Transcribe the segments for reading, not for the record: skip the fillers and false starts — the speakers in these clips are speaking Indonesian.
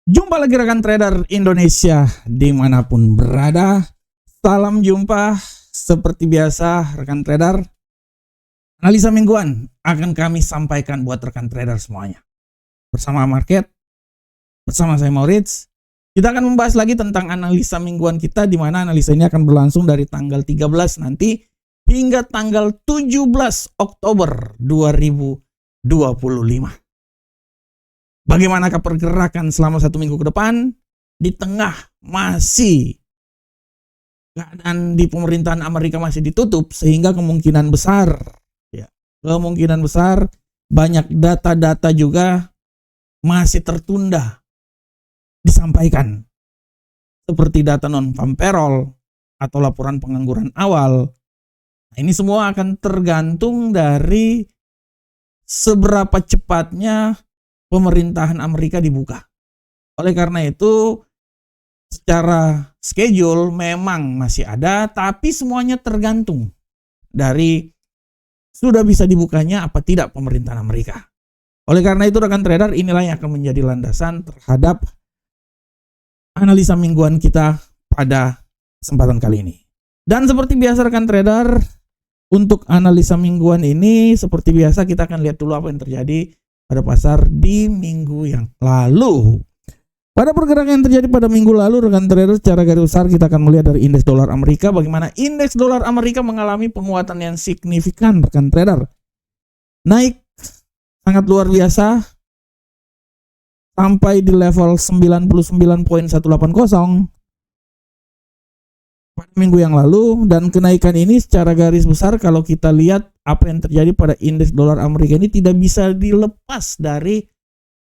Jumpa lagi rekan trader Indonesia dimanapun berada. Salam jumpa. Seperti biasa rekan trader, analisa mingguan akan kami sampaikan buat rekan trader semuanya. Bersama Market, bersama saya Maurits. Kita akan membahas lagi tentang analisa mingguan kita, di mana analisa ini akan berlangsung dari tanggal 13 nanti hingga tanggal 17 Oktober 2025. Bagaimanakah pergerakan selama 1 minggu ke depan di tengah masih keadaan di pemerintahan Amerika masih ditutup, sehingga kemungkinan besar banyak data-data juga masih tertunda disampaikan, seperti data non-farm payroll atau laporan pengangguran awal. Nah, ini semua akan tergantung dari seberapa cepatnya pemerintahan Amerika dibuka. Oleh karena itu, secara schedule memang masih ada, tapi semuanya tergantung dari sudah bisa dibukanya apa tidak pemerintahan Amerika. Oleh karena itu rekan trader, inilah yang akan menjadi landasan terhadap analisa mingguan kita pada kesempatan kali ini. Dan seperti biasa rekan trader, untuk analisa mingguan ini seperti biasa kita akan lihat dulu apa yang terjadi pada pasar di minggu yang lalu. Pada pergerakan yang terjadi pada minggu lalu rekan trader, secara garis besar kita akan melihat dari indeks dolar Amerika, bagaimana indeks dolar Amerika mengalami penguatan yang signifikan rekan trader. Naik sangat luar biasa sampai di level 99.180 pada minggu yang lalu, dan kenaikan ini secara garis besar kalau kita lihat apa yang terjadi pada indeks dolar Amerika ini tidak bisa dilepas dari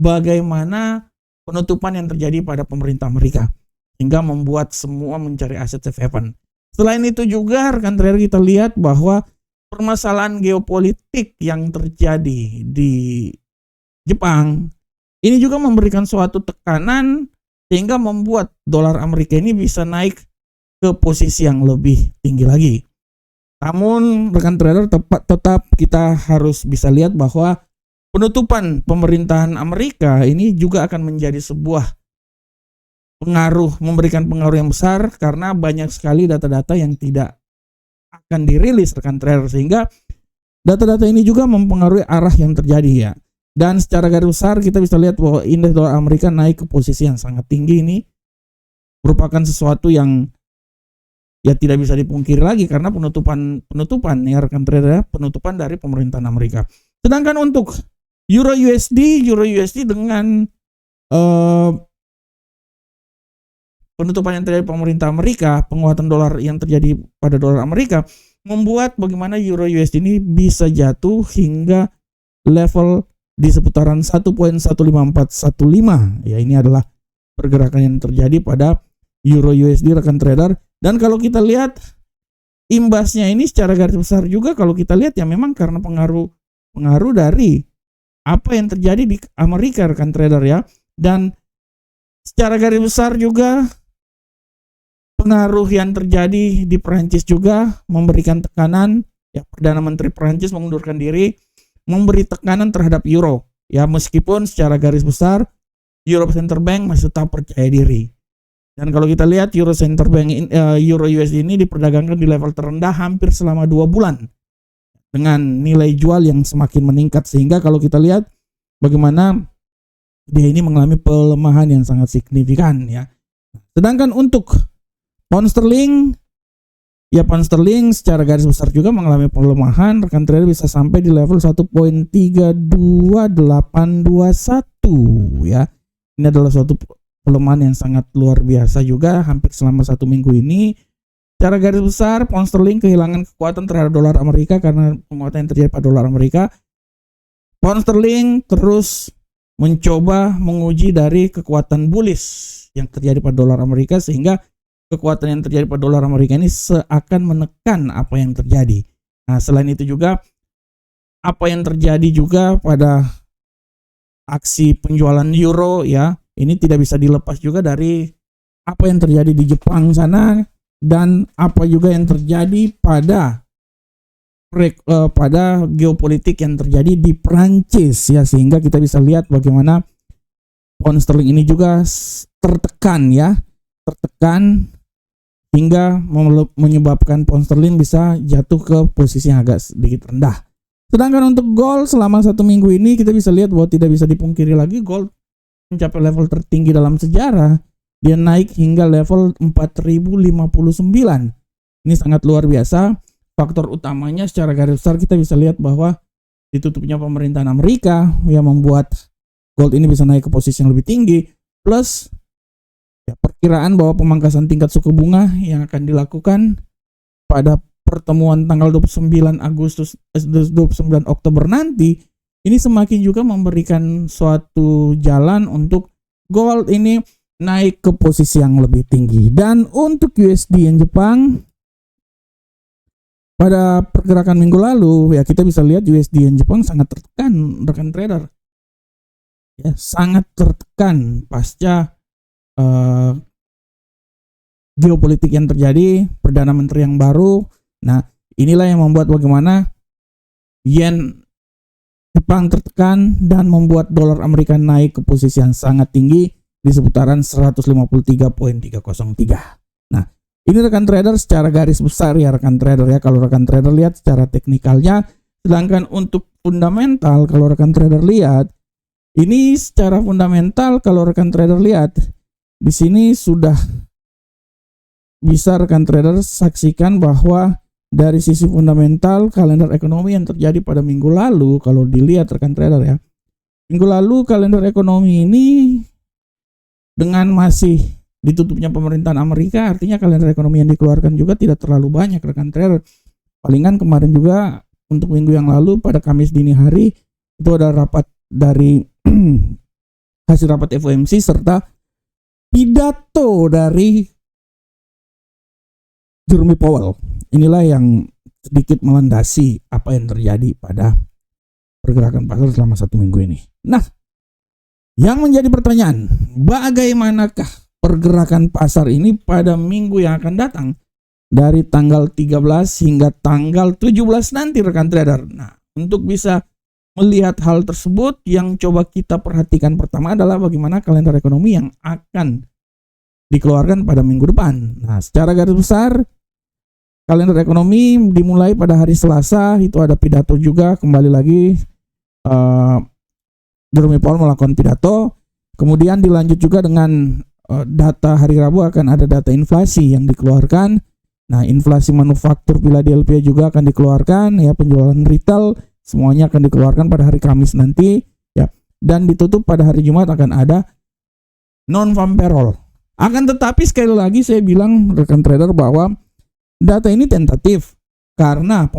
bagaimana penutupan yang terjadi pada pemerintah Amerika, hingga membuat semua mencari aset safe haven. Selain itu juga rekan trader, kita lihat bahwa permasalahan geopolitik yang terjadi di Jepang ini juga memberikan suatu tekanan sehingga membuat dolar Amerika ini bisa naik ke posisi yang lebih tinggi lagi. Namun rekan trader, tetap kita harus bisa lihat bahwa penutupan pemerintahan Amerika ini juga akan menjadi sebuah memberikan pengaruh yang besar, karena banyak sekali data-data yang tidak akan dirilis rekan trader, sehingga data-data ini juga mempengaruhi arah yang terjadi ya. Dan secara garis besar kita bisa lihat bahwa indeks dolar Amerika naik ke posisi yang sangat tinggi, ini merupakan sesuatu yang ya tidak bisa dipungkiri lagi, karena penutupan ya rekan trader, penutupan dari pemerintahan Amerika. Sedangkan untuk Euro USD dengan penutupan yang terjadi pemerintah Amerika, penguatan dolar yang terjadi pada dolar Amerika, membuat bagaimana Euro USD ini bisa jatuh hingga level di seputaran 1.15415. Ya, ini adalah pergerakan yang terjadi pada Euro USD rekan trader. Dan kalau kita lihat imbasnya ini secara garis besar juga, kalau kita lihat ya memang karena pengaruh dari apa yang terjadi di Amerika rekan trader ya. Dan secara garis besar juga pengaruh yang terjadi di Perancis juga memberikan tekanan ya. Perdana Menteri Perancis mengundurkan diri, memberi tekanan terhadap euro ya, meskipun secara garis besar European Central Bank masih tetap percaya diri. Dan kalau kita lihat Euro USD ini diperdagangkan di level terendah hampir selama 2 bulan dengan nilai jual yang semakin meningkat, sehingga kalau kita lihat bagaimana dia ini mengalami pelemahan yang sangat signifikan ya. Sedangkan untuk pound sterling secara garis besar juga mengalami pelemahan, rekan trader bisa sampai di level 1.32821 ya. Ini adalah suatu pelemahan yang sangat luar biasa juga hampir selama 1 minggu ini. Secara garis besar pound sterling kehilangan kekuatan terhadap dolar Amerika karena penguatan yang terjadi pada dolar Amerika. Pound sterling terus mencoba menguji dari kekuatan bullish yang terjadi pada dolar Amerika, sehingga kekuatan yang terjadi pada dolar Amerika ini seakan menekan apa yang terjadi. Nah, selain itu juga apa yang terjadi juga pada aksi penjualan euro ya, ini tidak bisa dilepas juga dari apa yang terjadi di Jepang sana, dan apa juga yang terjadi pada geopolitik yang terjadi di Perancis ya, sehingga kita bisa lihat bagaimana pound sterling ini juga tertekan ya, tertekan hingga menyebabkan pound sterling bisa jatuh ke posisi yang agak sedikit rendah. Sedangkan untuk gold selama 1 minggu ini kita bisa lihat bahwa tidak bisa dipungkiri lagi gold mencapai level tertinggi dalam sejarah. Dia naik hingga level 4059. Ini sangat luar biasa. Faktor utamanya secara garis besar kita bisa lihat bahwa ditutupnya pemerintahan Amerika yang membuat gold ini bisa naik ke posisi yang lebih tinggi, plus ya, perkiraan bahwa pemangkasan tingkat suku bunga yang akan dilakukan pada pertemuan tanggal 29 Oktober nanti, ini semakin juga memberikan suatu jalan untuk gold ini naik ke posisi yang lebih tinggi. Dan untuk USD yen Jepang, pada pergerakan minggu lalu ya kita bisa lihat USD yen Jepang sangat tertekan, rekan trader. Ya, sangat tertekan pasca geopolitik yang terjadi, perdana menteri yang baru. Nah, inilah yang membuat bagaimana yen Jepang tertekan dan membuat dolar Amerika naik ke posisi yang sangat tinggi di seputaran 153.303. Nah, ini rekan trader secara garis besar ya rekan trader ya. Kalau rekan trader lihat secara teknikalnya, sedangkan untuk fundamental kalau rekan trader lihat, ini secara fundamental kalau rekan trader lihat di sini sudah bisa rekan trader saksikan bahwa dari sisi fundamental kalender ekonomi yang terjadi pada minggu lalu, kalau dilihat rekan trader ya, minggu lalu kalender ekonomi ini dengan masih ditutupnya pemerintahan Amerika, artinya kalender ekonomi yang dikeluarkan juga tidak terlalu banyak rekan trader. Palingan kemarin juga untuk minggu yang lalu pada Kamis dini hari itu ada rapat dari hasil rapat FOMC serta pidato dari Jerome Powell. Inilah yang sedikit melandasi apa yang terjadi pada pergerakan pasar selama 1 minggu ini. Nah, yang menjadi pertanyaan, bagaimanakah pergerakan pasar ini pada minggu yang akan datang dari tanggal 13 hingga tanggal 17 nanti rekan trader. Nah, untuk bisa melihat hal tersebut yang coba kita perhatikan pertama adalah bagaimana kalender ekonomi yang akan dikeluarkan pada minggu depan. Nah, secara garis besar kalender ekonomi dimulai pada hari Selasa, itu ada pidato juga, kembali lagi Jerome Powell melakukan pidato. Kemudian dilanjut juga dengan data hari Rabu akan ada data inflasi yang dikeluarkan. Nah, inflasi manufaktur Philadelphia juga akan dikeluarkan ya, penjualan retail semuanya akan dikeluarkan pada hari Kamis nanti ya. Dan ditutup pada hari Jumat akan ada non-farm payroll. Akan tetapi sekali lagi saya bilang rekan trader bahwa data ini tentatif karena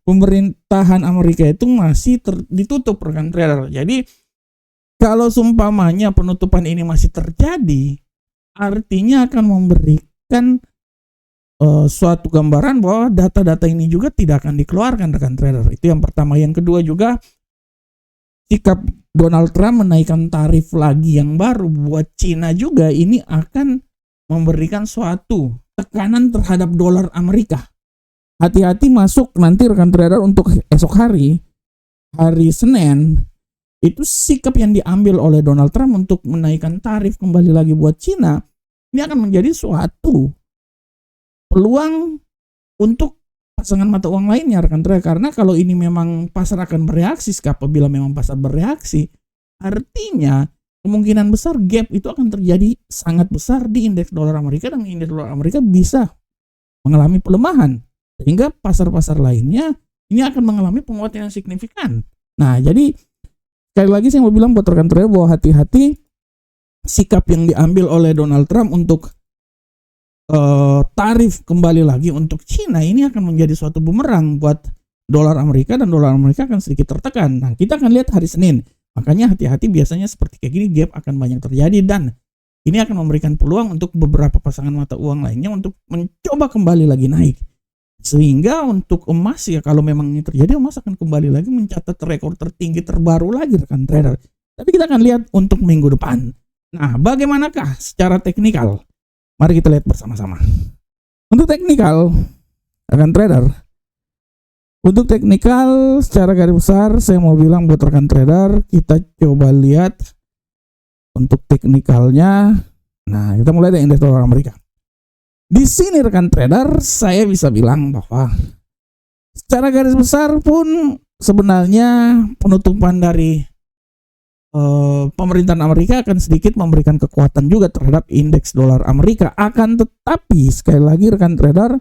pemerintahan Amerika itu masih ditutup rekan trader. Jadi kalau seumpamanya penutupan ini masih terjadi, artinya akan memberikan suatu gambaran bahwa data-data ini juga tidak akan dikeluarkan rekan trader. Itu yang pertama. Yang kedua juga sikap Donald Trump menaikkan tarif lagi yang baru buat Cina juga ini akan memberikan suatu tekanan terhadap dolar Amerika. Hati-hati masuk nanti rekan trader untuk esok hari Senin, itu sikap yang diambil oleh Donald Trump untuk menaikkan tarif kembali lagi buat Cina, ini akan menjadi suatu peluang untuk pasangan mata uang lainnya rekan trader. Karena kalau ini memang pasar akan bereaksi, apabila memang pasar bereaksi, artinya kemungkinan besar gap itu akan terjadi sangat besar di indeks dolar Amerika, dan indeks dolar Amerika bisa mengalami pelemahan sehingga pasar-pasar lainnya ini akan mengalami penguatan yang signifikan. Nah, jadi sekali lagi saya mau bilang buat rekan trader bahwa hati-hati sikap yang diambil oleh Donald Trump untuk tarif kembali lagi untuk Cina ini akan menjadi suatu bumerang buat dolar Amerika, dan dolar Amerika akan sedikit tertekan. Nah, kita akan lihat hari Senin. Makanya hati-hati, biasanya seperti kayak gini gap akan banyak terjadi, dan ini akan memberikan peluang untuk beberapa pasangan mata uang lainnya untuk mencoba kembali lagi naik. Sehingga untuk emas ya, kalau memang ini terjadi, emas akan kembali lagi mencatat rekor tertinggi terbaru lagi rekan trader. Tapi kita akan lihat untuk minggu depan. Nah, bagaimanakah secara teknikal? Mari kita lihat bersama-sama. Untuk teknikal rekan trader, untuk teknikal secara garis besar saya mau bilang buat rekan trader, kita coba lihat untuk teknikalnya. Nah, kita mulai dari indeks dolar Amerika. Di sini rekan trader, saya bisa bilang bahwa secara garis besar pun sebenarnya penutupan dari pemerintahan Amerika akan sedikit memberikan kekuatan juga terhadap indeks dolar Amerika. Akan tetapi sekali lagi rekan trader,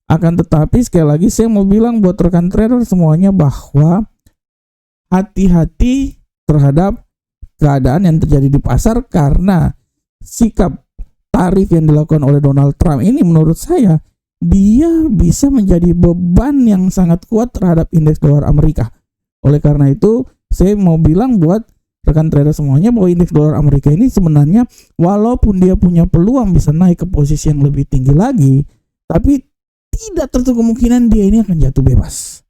saya mau bilang buat rekan trader semuanya bahwa hati-hati terhadap keadaan yang terjadi di pasar, karena sikap tarif yang dilakukan oleh Donald Trump ini menurut saya dia bisa menjadi beban yang sangat kuat terhadap indeks dolar Amerika. Oleh karena itu saya mau bilang buat rekan trader semuanya bahwa indeks dolar Amerika ini sebenarnya walaupun dia punya peluang bisa naik ke posisi yang lebih tinggi lagi, tapi tidak tertutup kemungkinan dia ini akan jatuh bebas.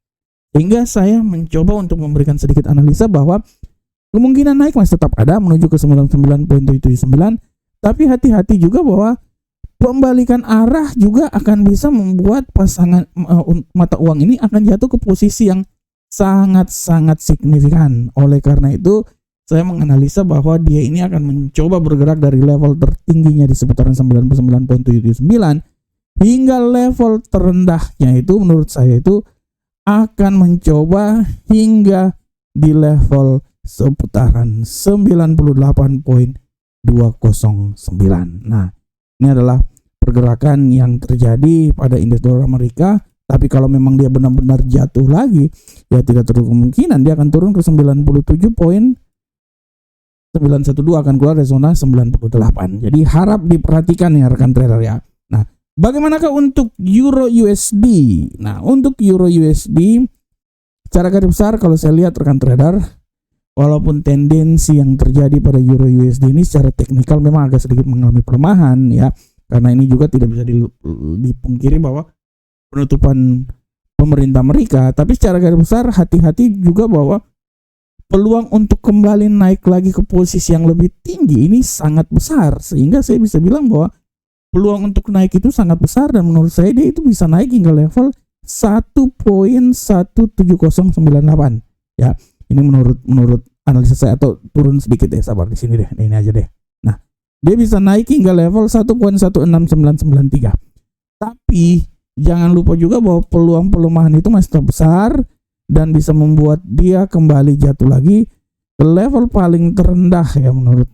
Sehingga saya mencoba untuk memberikan sedikit analisa bahwa kemungkinan naik masih tetap ada menuju ke 99.79, tapi hati-hati juga bahwa pembalikan arah juga akan bisa membuat pasangan mata uang ini akan jatuh ke posisi yang sangat-sangat signifikan. Oleh karena itu saya menganalisa bahwa dia ini akan mencoba bergerak dari level tertingginya di seputaran 99.79 hingga level terendahnya itu menurut saya itu akan mencoba hingga di level seputaran 98.209. Nah, ini adalah pergerakan yang terjadi pada indeks dolar Amerika. Tapi kalau memang dia benar-benar jatuh lagi, ya tidak terlalu kemungkinan dia akan turun ke 97.912, akan keluar dari zona 98. Jadi harap diperhatikan ya rekan trader ya. Nah, bagaimanakah untuk Euro USD? Nah, untuk Euro USD secara garis besar kalau saya lihat rekan trader, walaupun tendensi yang terjadi pada Euro USD ini secara teknikal memang agak sedikit mengalami pelemahan ya, karena ini juga tidak bisa dipungkiri bahwa penutupan pemerintah Amerika, tapi secara garis besar hati-hati juga bahwa peluang untuk kembali naik lagi ke posisi yang lebih tinggi ini sangat besar, sehingga saya bisa bilang bahwa peluang untuk naik itu sangat besar dan menurut saya dia itu bisa naik hingga level 1.17098 ya. Ini menurut analisa saya, atau turun sedikit deh, sabar di sini deh, ini aja deh. Nah, dia bisa naik hingga level 1.16993. Tapi jangan lupa juga bahwa peluang pelemahan itu masih tetap besar dan bisa membuat dia kembali jatuh lagi ke level paling terendah ya menurut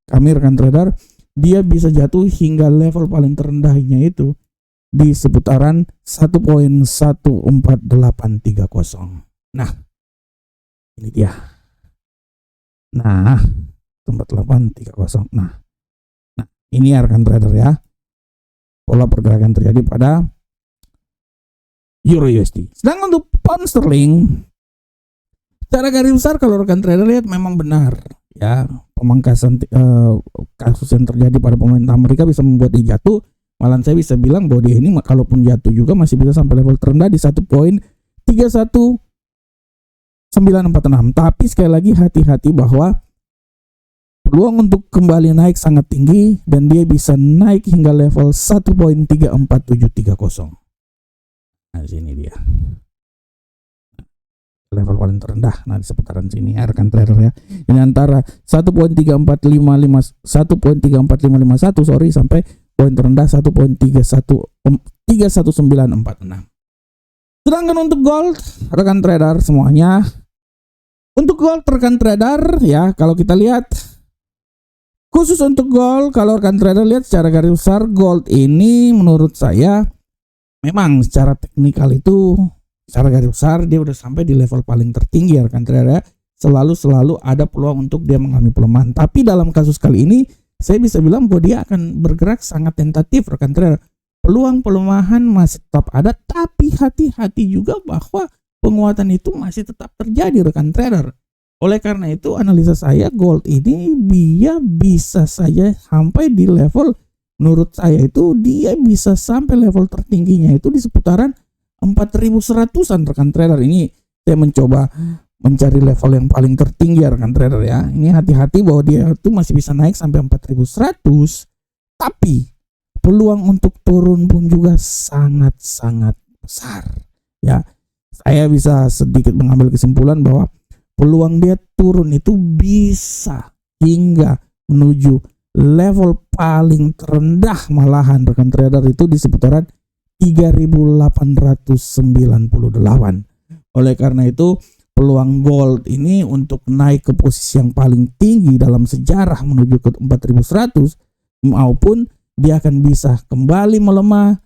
kami rekan trader. Dia bisa jatuh hingga level paling terendahnya itu di seputaran 1.14830. Nah, ini dia. Nah, 14830. Nah, ini ya rekan trader ya. Pola pergerakan terjadi pada Euro USD. Sedangkan untuk pound sterling, secara garis besar kalau rekan trader lihat memang benar ya, pemangkasan kasus yang terjadi pada pemerintah Amerika bisa membuat dia jatuh. Malah saya bisa bilang bahwa dia ini kalaupun jatuh juga masih bisa sampai level terendah di 1.31946. Tapi sekali lagi hati-hati bahwa peluang untuk kembali naik sangat tinggi dan dia bisa naik hingga level 1.34730. Nah, sini dia. Level paling terendah. Nah, di seputaran sini ya rekan trader ya. Ini antara 1.34551 sampai poin terendah 1.31946. Sedangkan untuk gold rekan trader semuanya, untuk gold rekan trader ya, kalau kita lihat khusus untuk gold, kalau rekan trader lihat secara garis besar gold ini menurut saya memang secara teknikal itu secara garis besar dia udah sampai di level paling tertinggi ya rekan trader ya. Selalu ada peluang untuk dia mengalami pelemahan. Tapi dalam kasus kali ini saya bisa bilang bahwa dia akan bergerak sangat tentatif rekan trader. Peluang pelemahan masih tetap ada, tapi hati-hati juga bahwa penguatan itu masih tetap terjadi rekan trader. Oleh karena itu analisa saya gold ini dia bisa saja sampai di level, menurut saya itu dia bisa sampai level tertingginya itu di seputaran 4.100-an rekan trader. Ini saya mencoba mencari level yang paling tertinggi ya rekan trader ya. Ini hati-hati bahwa dia itu masih bisa naik sampai 4.100, tapi peluang untuk turun pun juga sangat-sangat besar ya. Saya bisa sedikit mengambil kesimpulan bahwa peluang dia turun itu bisa hingga menuju level paling terendah malahan rekan trader itu di seputaran 3.898. Oleh karena itu peluang gold ini untuk naik ke posisi yang paling tinggi dalam sejarah menuju ke 4.100 maupun dia akan bisa kembali melemah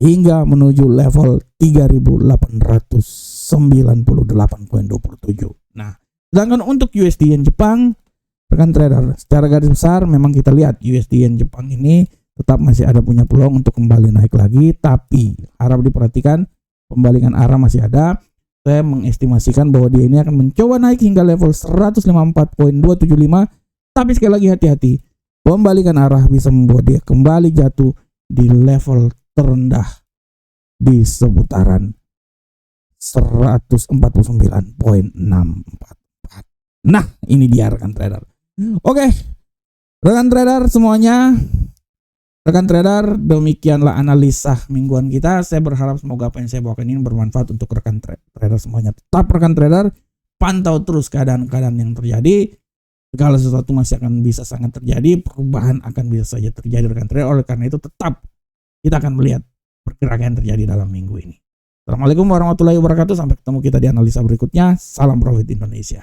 hingga menuju level 3.898,27. Nah, sedangkan untuk USD Yen Jepang, rekan trader, secara garis besar memang kita lihat USD Yen Jepang ini tetap masih ada punya peluang untuk kembali naik lagi, tapi harap diperhatikan pembalikan arah masih ada. Saya mengestimasikan bahwa dia ini akan mencoba naik hingga level 154.275, tapi sekali lagi hati-hati, pembalikan arah bisa membuat dia kembali jatuh di level terendah di seputaran 149.644. Nah, ini dia rekan trader. Oke, rekan trader semuanya. Rekan trader, demikianlah analisa mingguan kita. Saya berharap semoga apa yang saya bawakan ini bermanfaat untuk rekan trader semuanya. Tetap rekan trader, pantau terus keadaan-keadaan yang terjadi. Segala sesuatu masih akan bisa sangat terjadi, perubahan akan bisa saja terjadi rekan trader. Oleh karena itu tetap kita akan melihat pergerakan yang terjadi dalam minggu ini. Assalamualaikum warahmatullahi wabarakatuh. Sampai ketemu kita di analisa berikutnya. Salam profit Indonesia.